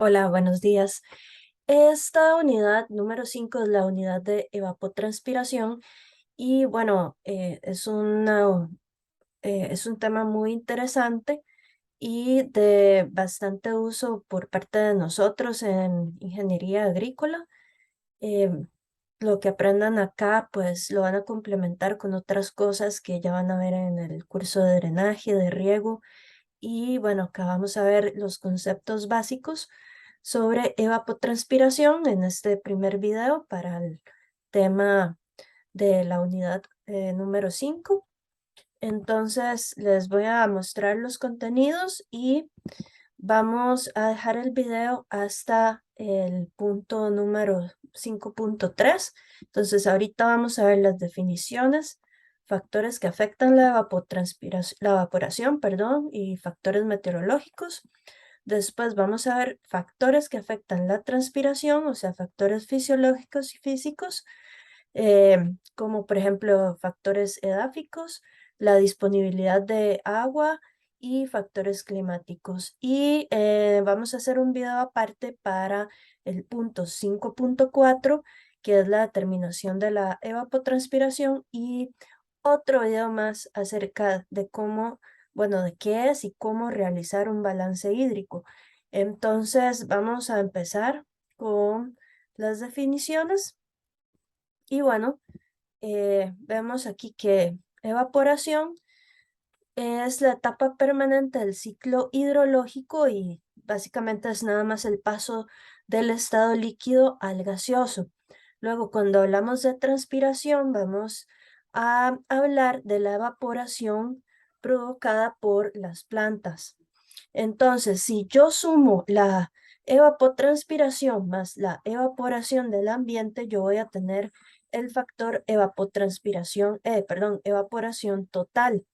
Hola, buenos días. Esta unidad número 5 es la unidad de evapotranspiración y bueno, es un tema muy interesante y de bastante uso por parte de nosotros en ingeniería agrícola. Eh, lo que aprendan acá, pues lo van a complementar con otras cosas que ya van a ver en el curso de drenaje, de riego y bueno, acá vamos a ver los conceptos básicos sobre evapotranspiración en este primer video para el tema de la unidad número 5. Entonces les voy a mostrar los contenidos y vamos a dejar el video hasta el punto número 5.3. Entonces ahorita vamos a ver las definiciones, factores que afectan la la evaporación, perdón, y factores meteorológicos. Después vamos a ver factores que afectan la transpiración, o sea, factores fisiológicos y físicos, como por ejemplo factores edáficos, la disponibilidad de agua y factores climáticos. Y vamos a hacer un video aparte para el punto 5.4, que es la determinación de la evapotranspiración, y otro video más acerca de cómo, bueno, de qué es y cómo realizar un balance hídrico. Entonces, vamos a empezar con las definiciones. Y bueno, vemos aquí que evaporación es la etapa permanente del ciclo hidrológico y básicamente es nada más el paso del estado líquido al gaseoso. Luego, cuando hablamos de transpiración, vamos a hablar de la evaporación provocada por las plantas. Entonces, si yo sumo la evapotranspiración más la evaporación del ambiente, yo voy a tener el factor evaporación total.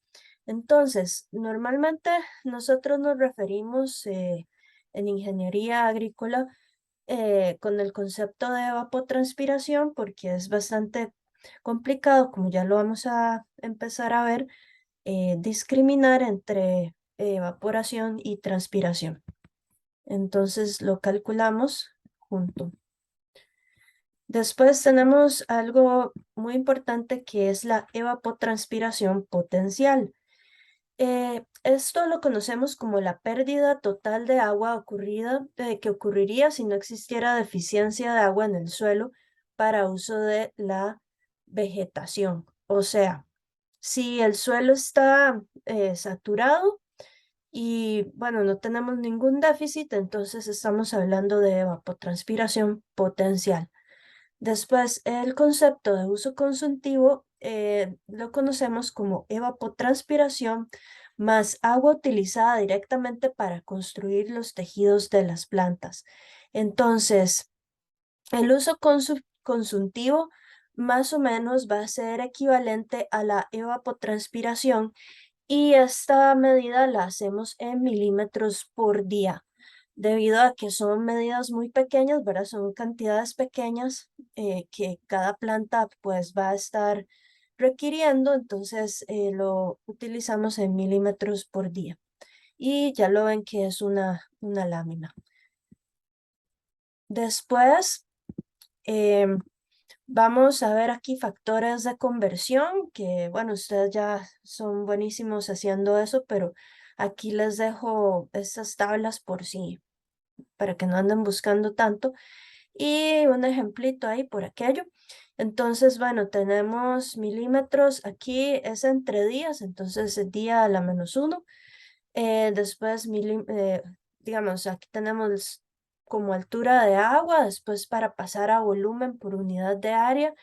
Entonces, normalmente nosotros nos referimos en ingeniería agrícola con el concepto de evapotranspiración porque es bastante complicado, como ya lo vamos a empezar a ver, discriminar entre evaporación y transpiración. Entonces lo calculamos junto. Después tenemos algo muy importante que es la evapotranspiración potencial. Esto lo conocemos como la pérdida total de agua que ocurriría si no existiera deficiencia de agua en el suelo para uso de la vegetación. O sea, si el suelo está saturado y bueno, no tenemos ningún déficit, entonces estamos hablando de evapotranspiración potencial. Después, el concepto de uso consultivo lo conocemos como evapotranspiración más agua utilizada directamente para construir los tejidos de las plantas. Entonces, el uso consultivo más o menos va a ser equivalente a la evapotranspiración y esta medida la hacemos en milímetros por día, debido a que son medidas muy pequeñas, ¿verdad? Son cantidades pequeñas que cada planta pues va a estar requiriendo, entonces lo utilizamos en milímetros por día. Y ya lo ven que es una lámina. Después, em, vamos a ver aquí factores de conversión, que bueno, ustedes ya son buenísimos haciendo eso, pero aquí les dejo estas tablas por si, para que no anden buscando tanto. Y un ejemplito ahí por aquello. Entonces, bueno, tenemos milímetros, aquí es entre días, entonces el día a la -1. Después, digamos, aquí tenemos como altura de agua, después para pasar a volumen por unidad de área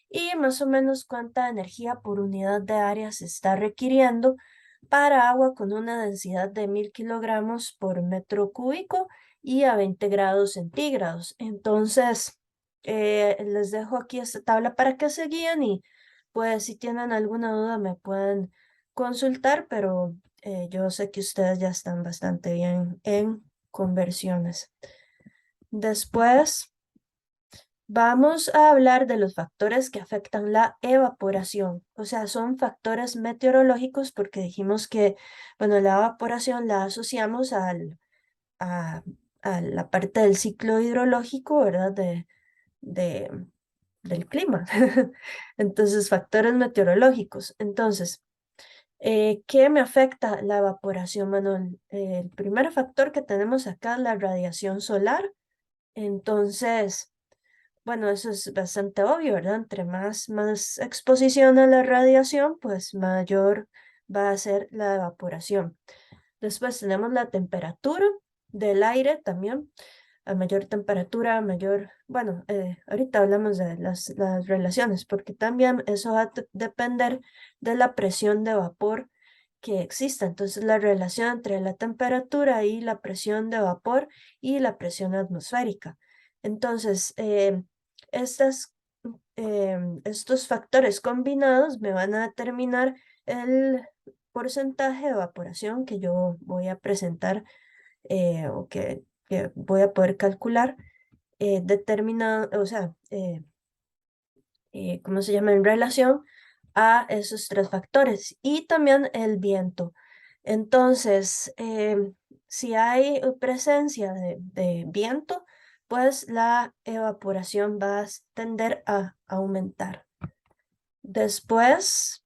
y más o menos cuánta energía por unidad de área se está requiriendo para agua con una densidad de 1000 kilogramos por metro cúbico y a 20 grados centígrados. Entonces, les dejo aquí esta tabla para que se guíen y pues si tienen alguna duda me pueden consultar, pero yo sé que ustedes ya están bastante bien en conversiones. Después vamos a hablar de los factores que afectan la evaporación. O sea, son factores meteorológicos porque dijimos que, bueno, la evaporación la asociamos a a la parte del ciclo hidrológico, ¿verdad? De, del clima. Entonces, factores meteorológicos. Entonces, ¿qué me afecta la evaporación, Manuel? El primer factor que tenemos acá es la radiación solar. Entonces, bueno, eso es bastante obvio, ¿verdad? Entre más exposición a la radiación, pues mayor va a ser la evaporación. Después tenemos la temperatura del aire también. A mayor temperatura, mayor, bueno, ahorita hablamos de las relaciones, porque también eso va a depender de la presión de vapor que exista. Entonces, la relación entre la temperatura y la presión de vapor y la presión atmosférica. Entonces, estas, estos factores combinados me van a determinar el porcentaje de evaporación que yo voy a presentar o que voy a poder calcular determinado, o sea, ¿cómo se llama? En relación a esos tres factores y también el viento. Entonces, si hay presencia de viento, pues la evaporación va a tender a aumentar. Después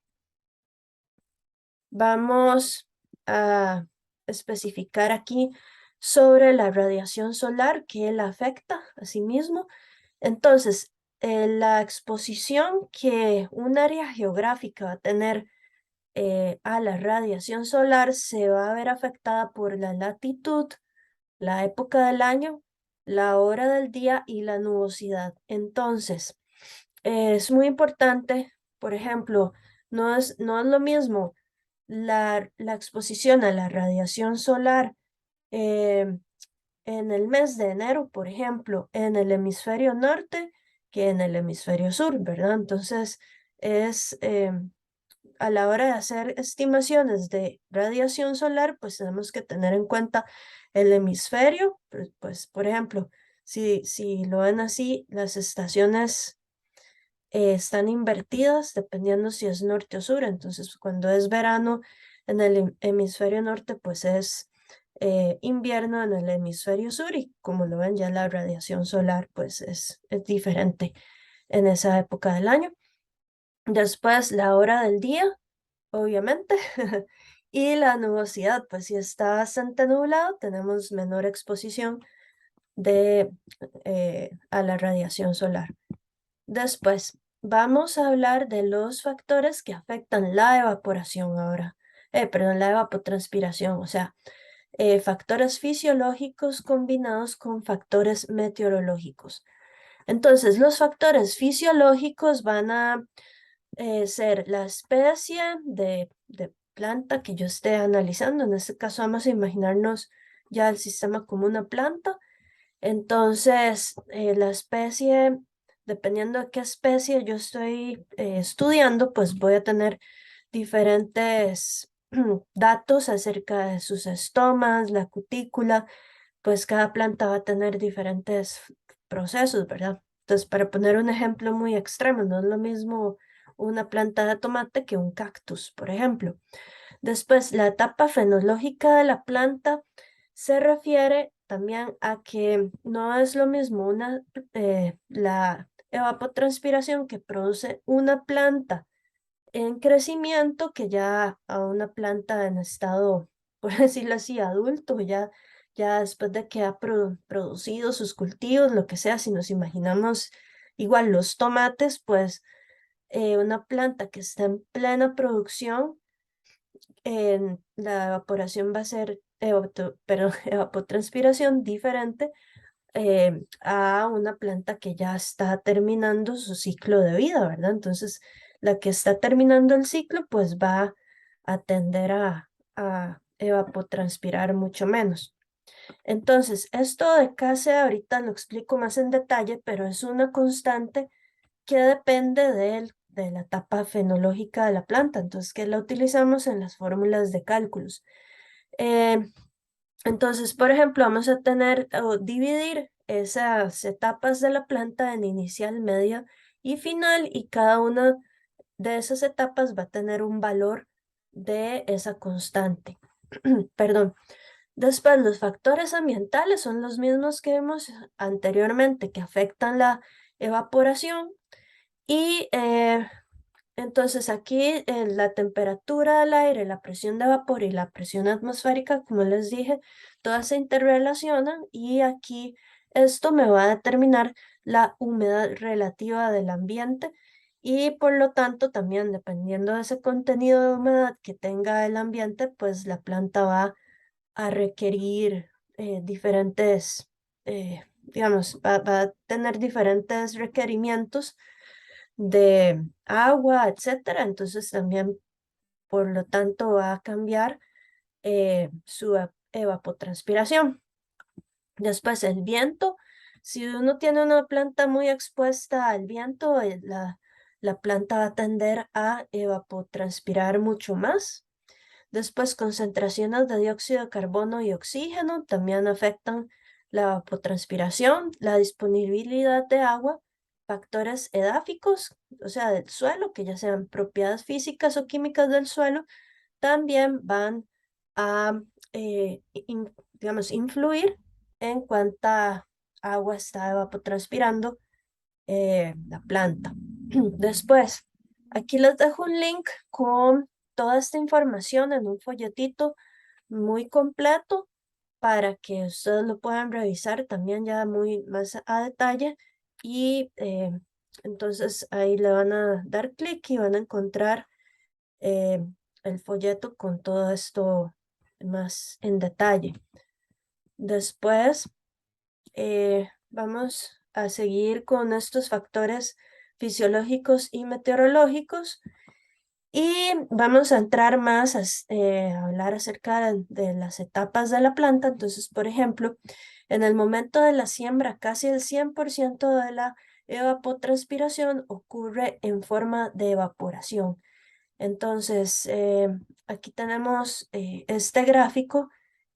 vamos a especificar aquí sobre la radiación solar que la afecta a sí mismo. Entonces, la exposición que un área geográfica va a tener a la radiación solar se va a ver afectada por la latitud, la época del año, la hora del día y la nubosidad. Entonces, es muy importante, por ejemplo, no es lo mismo la exposición a la radiación solar eh, en el mes de enero, por ejemplo, en el hemisferio norte que en el hemisferio sur, ¿verdad? Entonces, es a la hora de hacer estimaciones de radiación solar, pues tenemos que tener en cuenta el hemisferio, pues, por ejemplo, si lo ven así, las estaciones están invertidas dependiendo si es norte o sur. Entonces, cuando es verano en el hemisferio norte, pues es invierno en el hemisferio sur y como lo ven ya la radiación solar, pues es diferente en esa época del año. Después, la hora del día, obviamente. Y la nubosidad, pues si está bastante nublado, tenemos menor exposición a la radiación solar. Después, vamos a hablar de los factores que afectan la evaporación ahora. Perdón, la evapotranspiración, o sea, factores fisiológicos combinados con factores meteorológicos. Entonces, los factores fisiológicos van a ser la especie de planta que yo esté analizando. En este caso, vamos a imaginarnos ya el sistema como una planta. Entonces, la especie, dependiendo de qué especie yo estoy estudiando, pues voy a tener diferentes datos acerca de sus estomas, la cutícula, pues cada planta va a tener diferentes procesos, ¿verdad? Entonces, para poner un ejemplo muy extremo, no es lo mismo una planta de tomate que un cactus, por ejemplo. Después, la etapa fenológica de la planta se refiere también a que no es lo mismo la evapotranspiración que produce una planta en crecimiento que ya a una planta en estado, por decirlo así, adulto, ya después de que ha producido sus cultivos, lo que sea, si nos imaginamos igual los tomates, pues una planta que está en plena producción la evaporación va a ser, perdón, evapotranspiración diferente a una planta que ya está terminando su ciclo de vida, ¿verdad? Entonces, la que está terminando el ciclo, pues va a tender a evapotranspirar mucho menos. Entonces, esto de Kase ahorita lo explico más en detalle, pero es una constante que depende de la etapa fenológica de la planta, entonces que la utilizamos en las fórmulas de cálculos. Eh, entonces, por ejemplo, vamos a tener o dividir esas etapas de la planta en inicial, media y final, y cada una de esas etapas va a tener un valor de esa constante. Perdón. Después, los factores ambientales son los mismos que vimos anteriormente, que afectan la evaporación. Y entonces aquí la temperatura del aire, la presión de vapor y la presión atmosférica, como les dije, todas se interrelacionan y aquí esto me va a determinar la humedad relativa del ambiente y por lo tanto también dependiendo de ese contenido de humedad que tenga el ambiente, pues la planta va a requerir diferentes, digamos, va a tener diferentes requerimientos de agua, etcétera. Entonces también, por lo tanto, va a cambiar su evapotranspiración. Después, el viento. Si uno tiene una planta muy expuesta al viento, la planta va a tender a evapotranspirar mucho más. Después, concentraciones de dióxido de carbono y oxígeno también afectan la evapotranspiración, la disponibilidad de agua, factores edáficos, o sea, del suelo, que ya sean propiedades físicas o químicas del suelo, también van a, digamos, influir en cuánta agua está evapotranspirando la planta. Después, aquí les dejo un link con toda esta información en un folletito muy completo para que ustedes lo puedan revisar también ya muy más a detalle y entonces ahí le van a dar clic y van a encontrar eh, el folleto con todo esto más en detalle. Después vamos a seguir con estos factores fisiológicos y meteorológicos y vamos a entrar más a hablar acerca de las etapas de la planta. Entonces, por ejemplo, en el momento de la siembra, casi el 100% de la evapotranspiración ocurre en forma de evaporación. Entonces, aquí tenemos este gráfico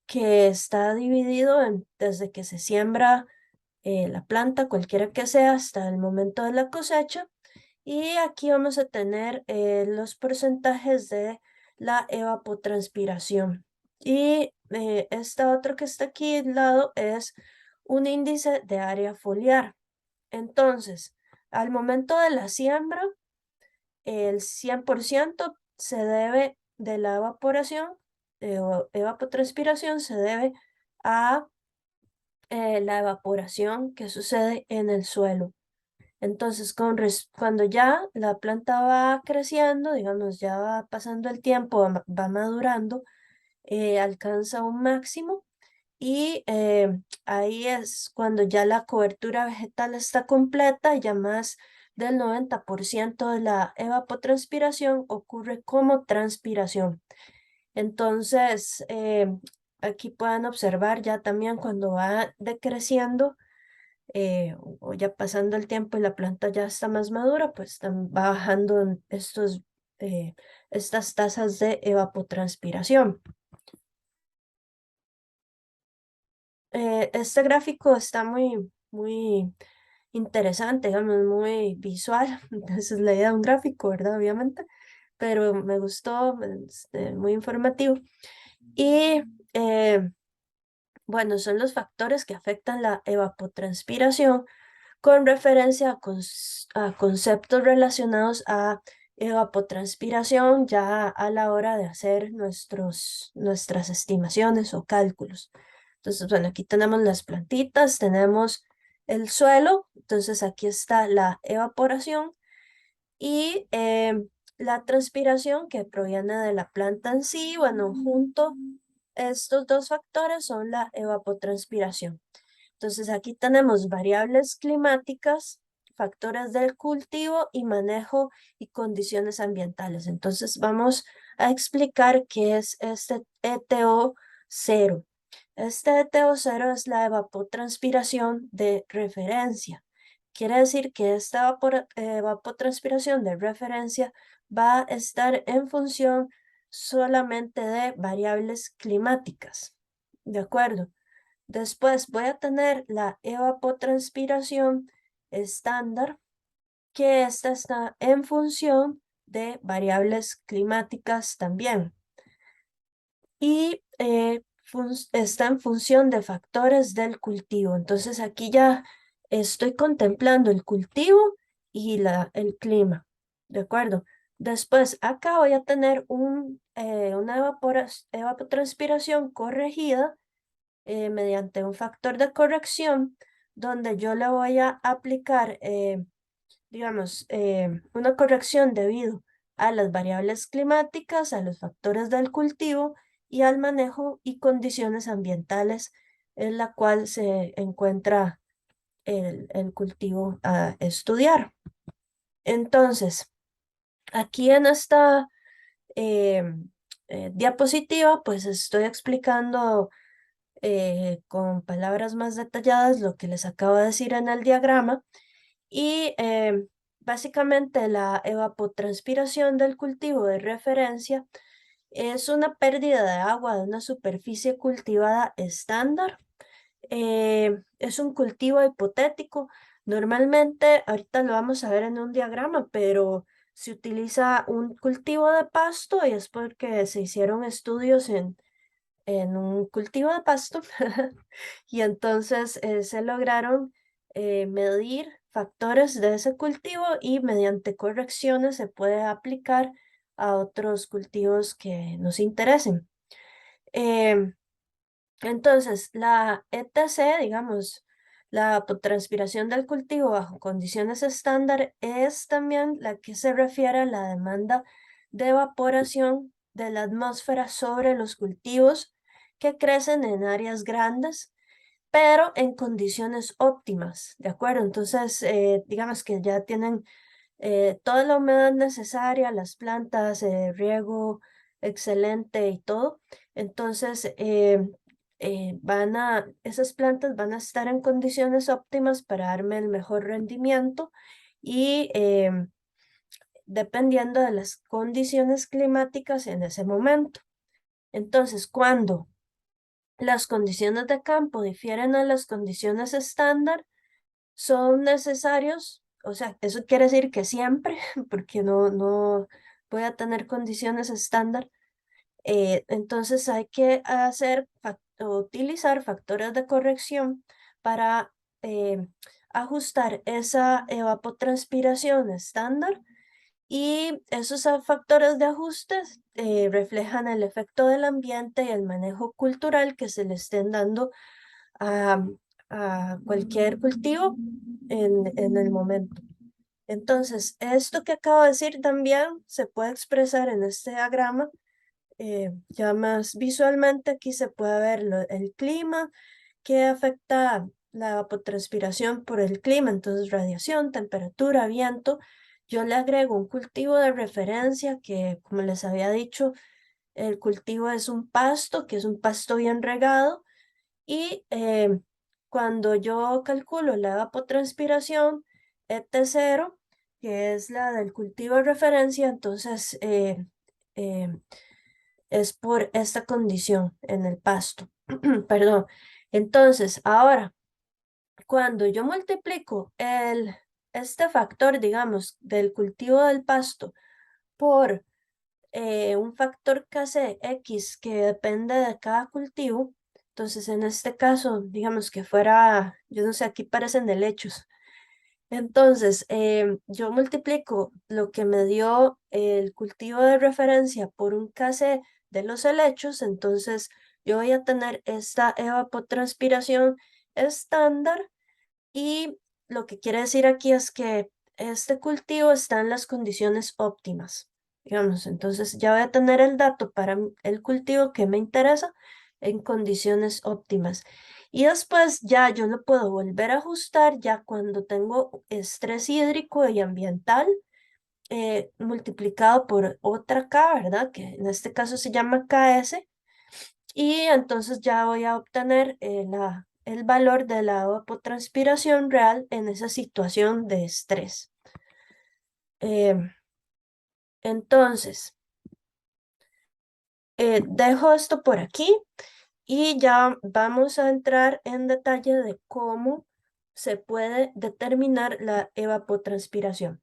que está dividido desde que se siembra la planta, cualquiera que sea, hasta el momento de la cosecha. Y aquí vamos a tener los porcentajes de la evapotranspiración. Y esta otra que está aquí al lado es un índice de área foliar. Entonces, al momento de la siembra, el 100% se debe de la evaporación o evapotranspiración se debe a la evaporación que sucede en el suelo. Entonces, cuando ya la planta va creciendo, digamos, ya va pasando el tiempo, va madurando, alcanza un máximo y ahí es cuando ya la cobertura vegetal está completa, ya más del 90% de la evapotranspiración ocurre como transpiración. Entonces, aquí pueden observar ya también cuando va decreciendo o ya pasando el tiempo y la planta ya está más madura, pues están bajando eh, estas tasas de evapotranspiración. Este gráfico está muy interesante, digamos, muy visual. Entonces, la idea de un gráfico, ¿verdad? Obviamente, pero me gustó, muy informativo. Y bueno, son los factores que afectan la evapotranspiración con referencia a conceptos relacionados a evapotranspiración ya a la hora de hacer nuestras estimaciones o cálculos. Entonces, bueno, aquí tenemos las plantitas, tenemos el suelo, entonces aquí está la evaporación y la transpiración que proviene de la planta en sí. Bueno, junto estos dos factores son la evapotranspiración. Entonces aquí tenemos variables climáticas, factores del cultivo y manejo y condiciones ambientales. Entonces vamos a explicar qué es este ETO cero. Este ETO cero es la evapotranspiración de referencia. Quiere decir que esta evapotranspiración de referencia va a estar en función solamente de variables climáticas. ¿De acuerdo? Después voy a tener la evapotranspiración estándar, que esta está en función de variables climáticas también. Y está en función de factores del cultivo. Entonces aquí ya estoy contemplando el cultivo y el clima, ¿de acuerdo? Después acá voy a tener una evapotranspiración corregida mediante un factor de corrección donde yo le voy a aplicar, digamos, una corrección debido a las variables climáticas, a los factores del cultivo y al manejo y condiciones ambientales en la cual se encuentra el cultivo a estudiar. Entonces, aquí en esta eh, diapositiva, pues estoy explicando con palabras más detalladas lo que les acabo de decir en el diagrama y básicamente la evapotranspiración del cultivo de referencia es una pérdida de agua de una superficie cultivada estándar. Es un cultivo hipotético. Normalmente, ahorita lo vamos a ver en un diagrama, pero se utiliza un cultivo de pasto y es porque se hicieron estudios en un cultivo de pasto y entonces se lograron medir factores de ese cultivo y mediante correcciones se puede aplicar a otros cultivos que nos interesen. Em, entonces, la ETC, digamos, la evapotranspiración del cultivo bajo condiciones estándar es también la que se refiere a la demanda de evaporación de la atmósfera sobre los cultivos que crecen en áreas grandes, pero en condiciones óptimas, ¿de acuerdo? Entonces, digamos que ya tienen toda la humedad necesaria, las plantas, riego excelente y todo. Entonces, esas plantas van a estar en condiciones óptimas para darme el mejor rendimiento y dependiendo de las condiciones climáticas en ese momento. Entonces, cuando las condiciones de campo difieren a las condiciones estándar, son necesarios, o sea, eso quiere decir que siempre, porque no voy a tener condiciones estándar, entonces hay que utilizar factores de corrección para ajustar esa evapotranspiración estándar y esos factores de ajustes reflejan el efecto del ambiente y el manejo cultural que se le estén dando a, a cualquier cultivo en el momento. Entonces, esto que acabo de decir también se puede expresar en este diagrama. Ya más visualmente aquí se puede ver el clima que afecta la evapotranspiración por el clima, entonces radiación, temperatura, viento. Yo le agrego un cultivo de referencia que, como les había dicho, el cultivo es un pasto, que es un pasto bien regado, y cuando yo calculo la evapotranspiración ET0, que es la del cultivo de referencia, entonces eh, es por esta condición en el pasto. Perdón. Entonces, ahora, cuando yo multiplico este factor, digamos, del cultivo del pasto por un factor Kc(x) que depende de cada cultivo, entonces en este caso, digamos que fuera, yo no sé, aquí parecen helechos. Entonces, yo multiplico lo que me dio el cultivo de referencia por un Kc de los helechos, entonces yo voy a tener esta evapotranspiración estándar y lo que quiere decir aquí es que este cultivo está en las condiciones óptimas, digamos. Entonces ya voy a tener el dato para el cultivo que me interesa en condiciones óptimas. Y después ya yo lo puedo volver a ajustar ya cuando tengo estrés hídrico y ambiental multiplicado por otra K, ¿verdad? Que en este caso se llama KS. Y entonces ya voy a obtener el valor de la evapotranspiración real en esa situación de estrés. Em, entonces, dejo esto por aquí y ya vamos a entrar en detalle de cómo se puede determinar la evapotranspiración.